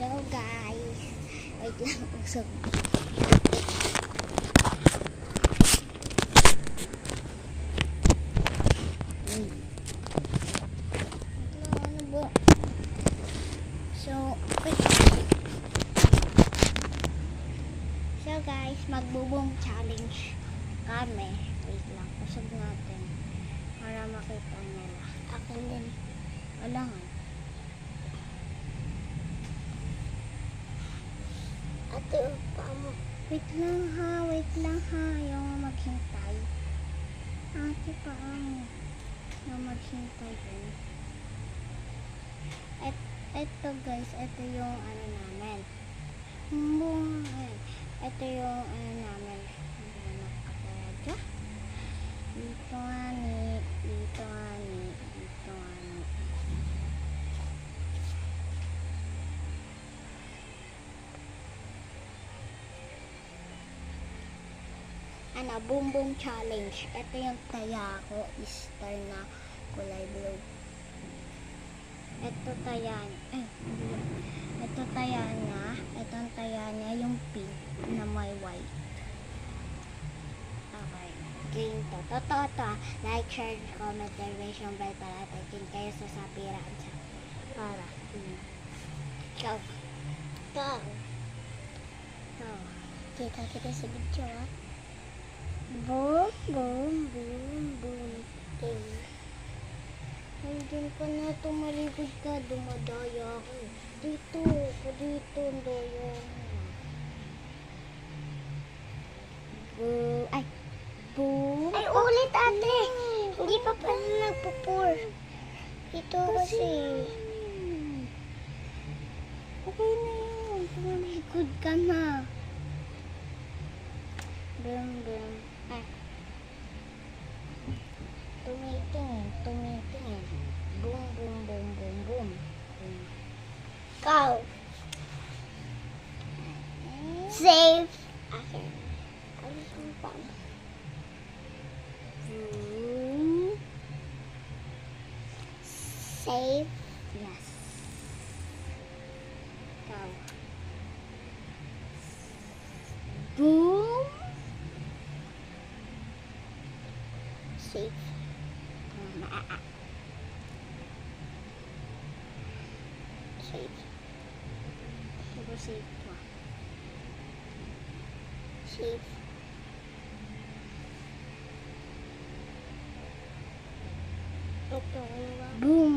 Hello guys. Wait lang, usog. Ano ba? So guys, magbubong challenge kami. Wait lang, usog natin para makita nila. Akin din. Wala nga. Ate, upa mo. Wait lang ha. Yung maghintay. Ate, paa mo. Yung maghintay din. Ito guys, ito yung ano namin. Ito yung ano namin. Dito ani. Boom boom challenge. Ito yung taya ko, star na kulay blue. Ito taya niya yung pink na may white. Okay, game to. Totoo. Like, share, comment, reservation bell para takin kayo sa sapiran para go. Kita sa video ha. Boom, ting. Nandun ka na, tumalikod ka, dumadaya ako. Dito, ang daya. Boom. Ay, ulit ate. Hindi pa pala nagpo-pour. Ito kasi. Okay na yun. Tumalikod ka na. Boom. Tumitingin. Boom. Go. Save. Okay. Boom. Save. Yes. Go. Boom. Save. Save. Save. Save. Boom.